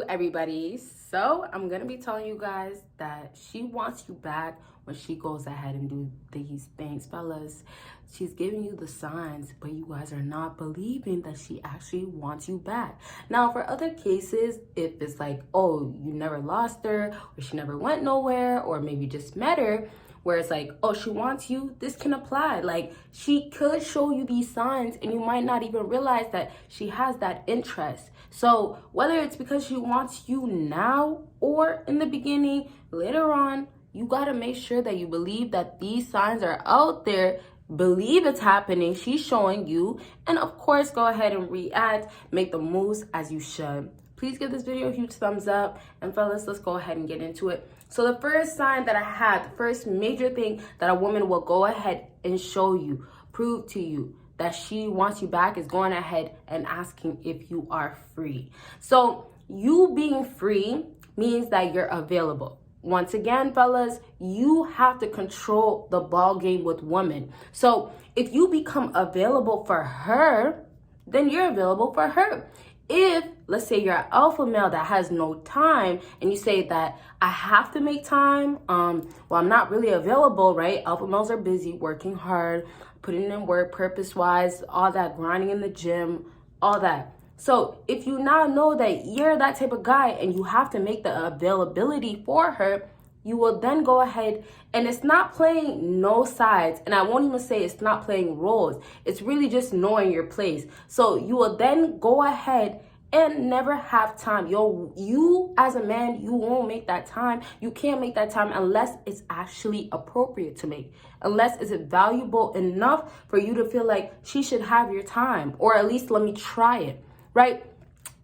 Everybody, so I'm gonna be telling you guys that she wants you back when she goes ahead and do these things. Fellas, she's giving you the signs, but you guys are not believing that she actually wants you back. Now, for other cases, if it's like, oh, you never lost her, or she never went nowhere, or maybe just met her, where it's like, oh, she wants you, this can apply. Like, she could show you these signs and you might not even realize that she has that interest. So whether it's because she wants you now or in the beginning, later on, you gotta make sure that you believe that these signs are out there, believe it's happening, she's showing you, and of course, go ahead and react, make the moves as you should. Please give this video a huge thumbs up, and fellas, let's go ahead and get into it. So the first sign that I had, the first major thing that a woman will go ahead and show you, prove to you that she wants you back, is going ahead and asking if you are free. So you being free means that you're available. Once again, fellas, you have to control the ball game with women. So if you become available for her, then you're available for her. If, let's say, you're an alpha male that has no time and you say that I have to make time, well, I'm not really available, right? Alpha males are busy working hard, putting in work purpose-wise, all that, grinding in the gym, all that. So if you now know that you're that type of guy and you have to make the availability for her, you will then go ahead, and it's not playing no sides, and I won't even say it's not playing roles. It's really just knowing your place. So you will then go ahead and never have time. You as a man, you won't make that time. You can't make that time unless it's actually appropriate to make, unless it's valuable enough for you to feel like she should have your time, or at least let me try it, right?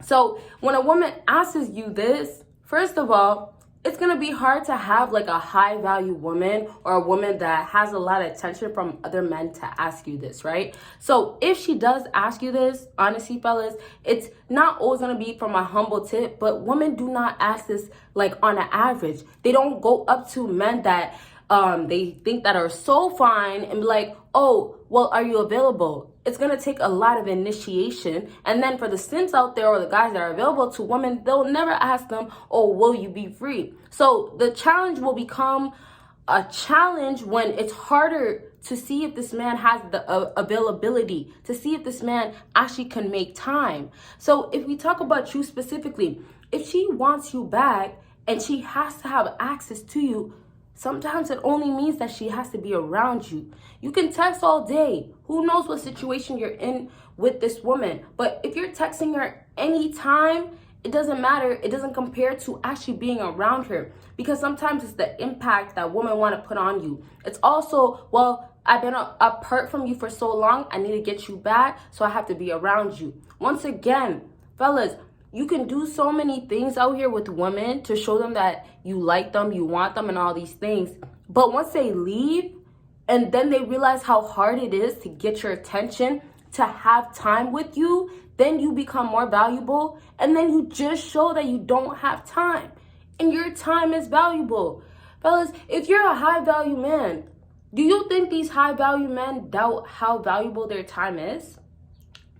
So when a woman asks you this, first of all, it's going to be hard to have like a high value woman or a woman that has a lot of attention from other men to ask you this, right? So if she does ask you this, honestly, fellas, it's not always going to be from a humble tip, but women do not ask this like on an average. They don't go up to men that they think that are so fine and be like, oh, well, are you available? It's going to take a lot of initiation. And then for the simps out there or the guys that are available to women, they'll never ask them, oh, will you be free? So the challenge will become a challenge when it's harder to see if this man has the availability, to see if this man actually can make time. So if we talk about you specifically, if she wants you back and she has to have access to you, sometimes it only means that she has to be around you. You can text all day. Who knows what situation you're in with this woman? But if you're texting her anytime, it doesn't matter. It doesn't compare to actually being around her. Because sometimes it's the impact that women want to put on you. It's also, well, I've been apart from you for so long. I need to get you back, so I have to be around you. Once again, fellas, you can do so many things out here with women to show them that you like them, you want them, and all these things. But once they leave, and then they realize how hard it is to get your attention, to have time with you, then you become more valuable. And then you just show that you don't have time. And your time is valuable. Fellas, if you're a high value man, do you think these high value men doubt how valuable their time is?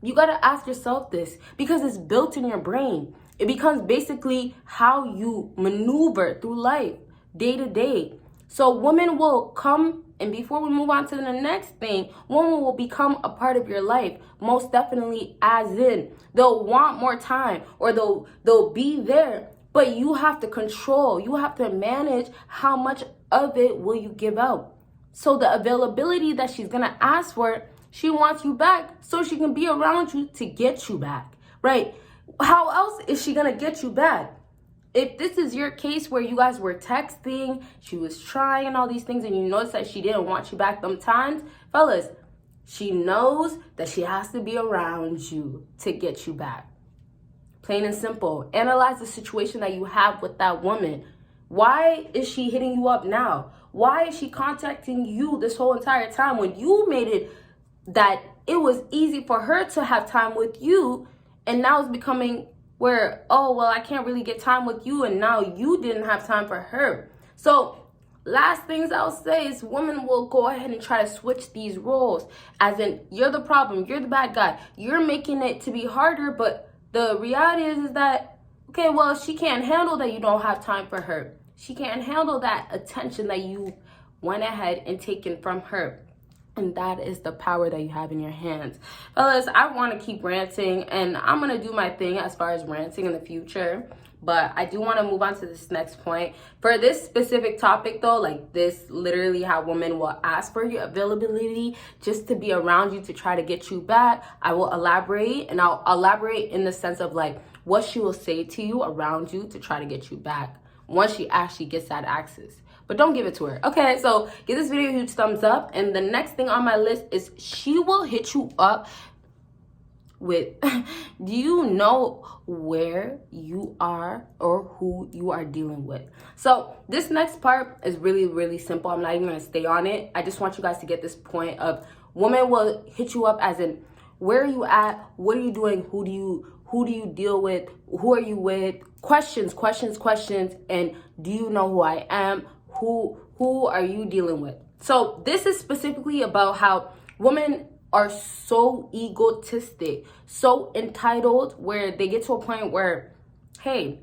You got to ask yourself this, because it's built in your brain. It becomes basically how you maneuver through life day to day. So women will come, and before we move on to the next thing, women will become a part of your life, most definitely, as in they'll want more time, or they'll be there, but you have to control, you have to manage how much of it will you give out. So the availability that she's going to ask for, she wants you back so she can be around you to get you back, right? How else is she going to get you back? If this is your case where you guys were texting, she was trying all these things, and you notice that she didn't want you back them times, fellas, she knows that she has to be around you to get you back. Plain and simple. Analyze the situation that you have with that woman. Why is she hitting you up now? Why is she contacting you this whole entire time when you made it that it was easy for her to have time with you, and now it's becoming where, oh, well, I can't really get time with you, and now you didn't have time for her. So last things I'll say is women will go ahead and try to switch these roles, as in you're the problem, you're the bad guy, you're making it to be harder, but the reality is that Okay, well, she can't handle that you don't have time for her. She can't handle that attention that you went ahead and taken from her. And that is the power that you have in your hands. Fellas, I want to keep ranting, and I'm going to do my thing as far as ranting in the future. But I do want to move on to this next point. For this specific topic, though, like this, literally how women will ask for your availability just to be around you to try to get you back. I will elaborate, and I'll elaborate in the sense of like what she will say to you around you to try to get you back once she actually gets that access. But don't give it to her. Okay, so give this video a huge thumbs up. And the next thing on my list is she will hit you up with, do you know where you are or who you are dealing with? So this next part is really, really simple. I'm not even going to stay on it. I just want you guys to get this point of women will hit you up as in, where are you at? What are you doing? Who do you deal with? Who are you with? Questions. And do you know who I am? Who are you dealing with? So this is specifically about how women are so egotistic, so entitled, where they get to a point where, hey,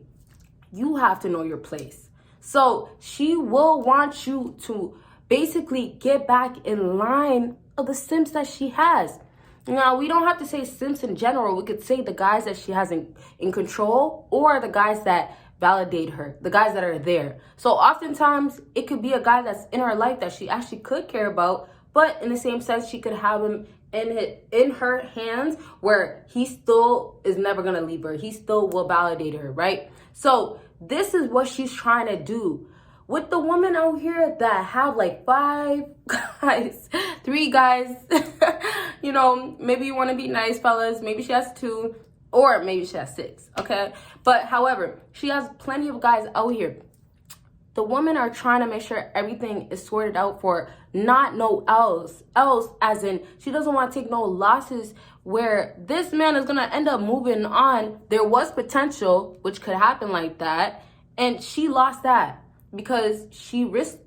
you have to know your place. So she will want you to basically get back in line of the simps that she has. Now, we don't have to say simps in general. We could say the guys that she has in control, or the guys that validate her, the guys that are there. So oftentimes it could be a guy that's in her life that she actually could care about, but in the same sense, she could have him in her hands where he still is never gonna leave her. He still will validate her, right? So this is what she's trying to do. With the women out here that have like 5 guys, 3 guys, you know, maybe you want to be nice, fellas. Maybe she has 2, or maybe she has 6, okay? But however, she has plenty of guys out here. The women are trying to make sure everything is sorted out for not no else, as in she doesn't want to take no losses where this man is going to end up moving on. There was potential, which could happen like that, and she lost that because she risked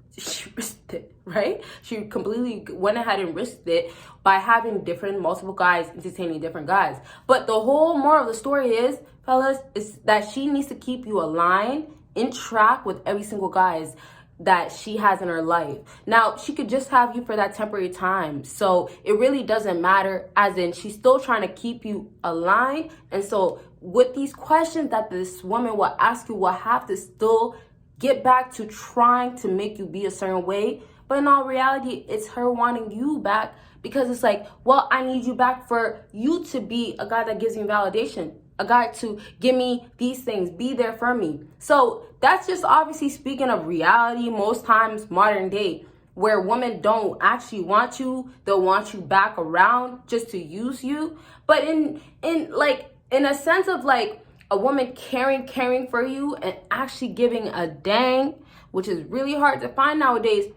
it, right? She completely went ahead and risked it by having multiple guys entertaining different guys. But the whole moral of the story is, fellas, is that she needs to keep you aligned, in track with every single guys that she has in her life. Now, she could just have you for that temporary time. So it really doesn't matter, as in she's still trying to keep you aligned. And so with these questions that this woman will ask you, will have to still get back to trying to make you be a certain way. But in all reality, it's her wanting you back, because it's like, well, I need you back for you to be a guy that gives me validation, a guy to give me these things, be there for me. So that's just obviously speaking of reality, most times modern day, where women don't actually want you. They'll want you back around just to use you. But in a sense of like a woman caring for you and actually giving a dang, which is really hard to find nowadays,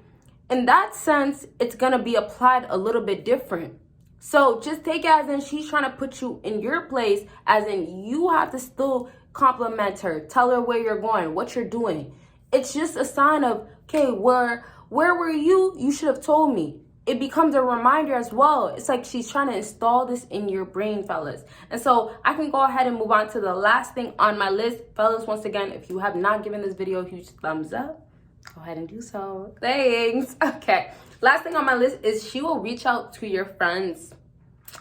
in that sense, it's gonna be applied a little bit different. So just take it as in she's trying to put you in your place, as in you have to still compliment her, tell her where you're going, what you're doing. It's just a sign of, okay, where were you? You should have told me. It becomes a reminder as well. It's like she's trying to install this in your brain, fellas. And so I can go ahead and move on to the last thing on my list. Fellas, once again, if you have not given this video a huge thumbs up, go ahead and do so. Thanks. Okay. Last thing on my list is she will reach out to your friends.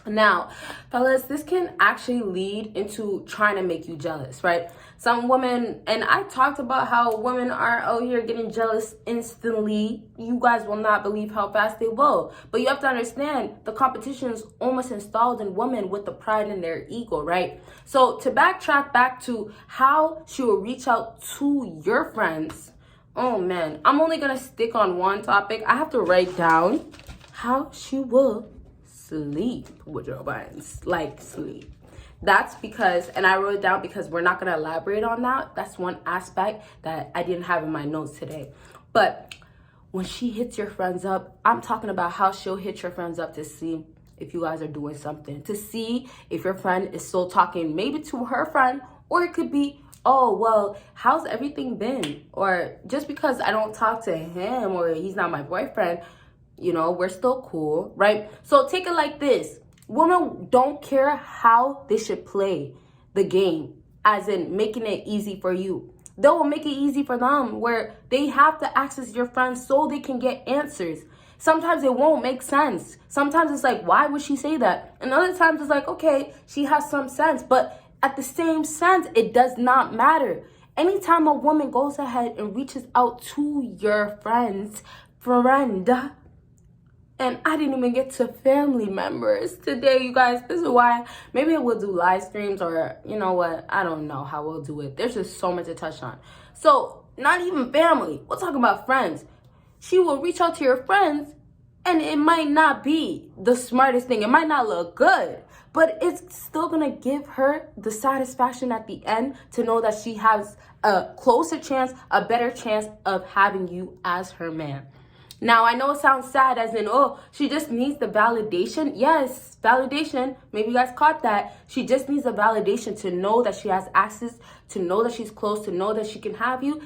Now, fellas, this can actually lead into trying to make you jealous, right? Some women, and I talked about how women are out here getting jealous instantly. You guys will not believe how fast they will. But you have to understand, the competition is almost installed in women with the pride in their ego, right? So to backtrack back to how she will reach out to your friends, oh man, I'm only gonna stick on one topic. I have to write down how she will sleep with your friends, like sleep. That's because, and I wrote it down because we're not gonna elaborate on that. That's one aspect that I didn't have in my notes today. But when she hits your friends up, I'm talking about how she'll hit your friends up to see if you guys are doing something, to see if your friend is still talking maybe to her friend, or it could be, oh, well, how's everything been? Or just because I don't talk to him or he's not my boyfriend, you know, we're still cool, right? So take it like this. Women don't care how they should play the game. as in making it easy for you. They will make it easy for them where they have to access your friends so they can get answers. Sometimes it won't make sense. Sometimes it's like, why would she say that? And other times it's like, okay, she has some sense. But at the same sense, it does not matter. Anytime a woman goes ahead and reaches out to your friend, and I didn't even get to family members today, you guys. This is why maybe we'll do live streams, or you know what? I don't know how we'll do it. There's just so much to touch on. So not even family. We'll talk about friends. She will reach out to your friends, and it might not be the smartest thing. It might not look good, but it's still going to give her the satisfaction at the end to know that she has a closer chance, a better chance of having you as her man. Now, I know it sounds sad as in, oh, she just needs the validation. Yes, validation. Maybe you guys caught that. She just needs the validation to know that she has access, to know that she's close, to know that she can have you.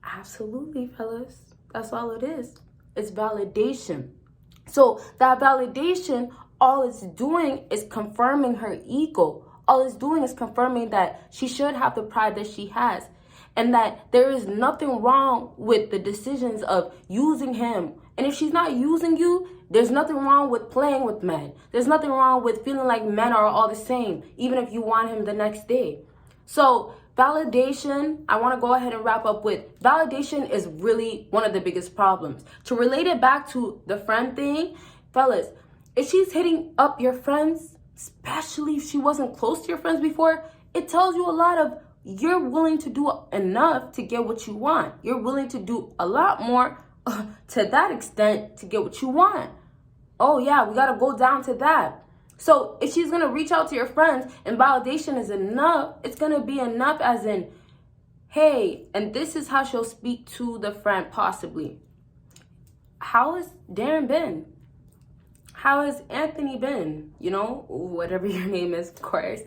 Absolutely, fellas. That's all it is. It's validation. So that validation, all it's doing is confirming her ego. All it's doing is confirming that she should have the pride that she has. And that there is nothing wrong with the decisions of using him. And if she's not using you, there's nothing wrong with playing with men. There's nothing wrong with feeling like men are all the same, even if you want him the next day. So validation, I want to go ahead and wrap up with validation is really one of the biggest problems. To relate it back to the friend thing, fellas, if she's hitting up your friends, especially if she wasn't close to your friends before, it tells you a lot of you're willing to do enough to get what you want. You're willing to do a lot more to that extent to get what you want. Oh yeah, we got to go down to that. So if she's going to reach out to your friends and validation is enough, it's going to be enough as in, hey, and this is how she'll speak to the friend possibly. How has Darren been? How has Anthony been? You know, whatever your name is, of course.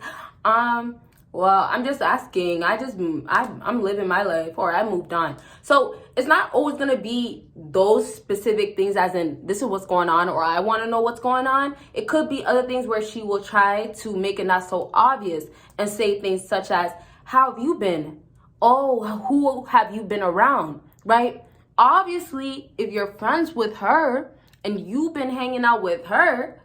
Well, I'm just asking. I'm living my life, or I moved on. So it's not always going to be those specific things as in this is what's going on, or I want to know what's going on. It could be other things where she will try to make it not so obvious and say things such as, how have you been? Oh, who have you been around? Right? Obviously, if you're friends with her and you've been hanging out with her,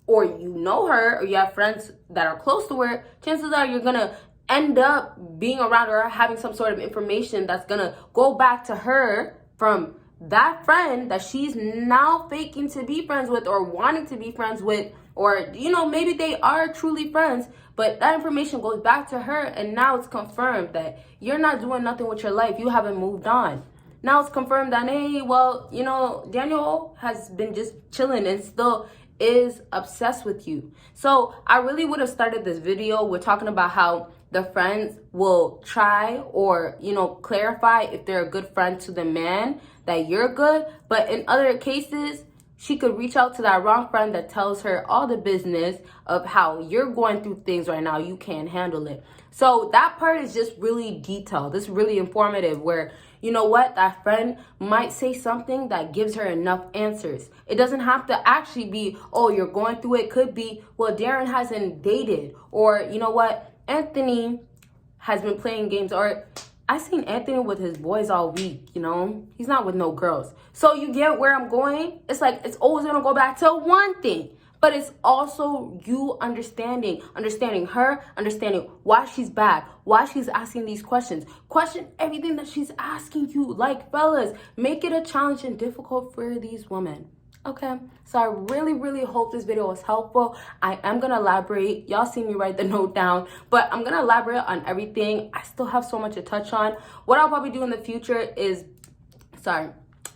or you know her, or you have friends that are close to her, chances are you're going to end up being around her, having some sort of information that's going to go back to her from that friend that she's now faking to be friends with or wanting to be friends with, or, you know, maybe they are truly friends, but that information goes back to her, and now it's confirmed that you're not doing nothing with your life. You haven't moved on. Now it's confirmed that, hey, well, you know, Daniel has been just chilling and still is obsessed with you. So I really would have started this video with talking about how the friends will try or, you know, clarify if they're a good friend to the man, that you're good. But in other cases, she could reach out to that wrong friend that tells her all the business of how you're going through things right now. You can't handle it. So that part is just really detailed. It's really informative where, you know what, that friend might say something that gives her enough answers. It doesn't have to actually be, oh, you're going through it. Could be, well, Darren hasn't dated, or you know what, Anthony has been playing games, or I seen Anthony with his boys all week, you know, he's not with no girls. So you get where I'm going? It's like, it's always going to go back to one thing. But it's also you understanding her, understanding why she's back, why she's asking these questions. Question everything that she's asking you. Like, fellas, make it a challenge and difficult for these women. Okay, so I really, really hope this video was helpful. I am going to elaborate. Y'all see me write the note down, but I'm going to elaborate on everything. I still have so much to touch on. What I'll probably do in the future is,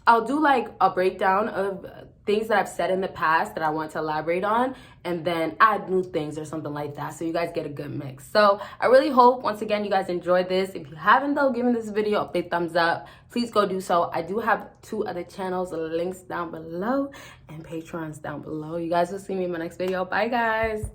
I'll do like a breakdown of things that I've said in the past that I want to elaborate on, and then add new things or something like that, so you guys get a good mix. So I really hope, once again, you guys enjoyed this. If you haven't, though, given this video a big thumbs up, please go do so. I do have 2 other channels, links down below, and Patrons down below. You guys will see me in my next video. Bye, guys.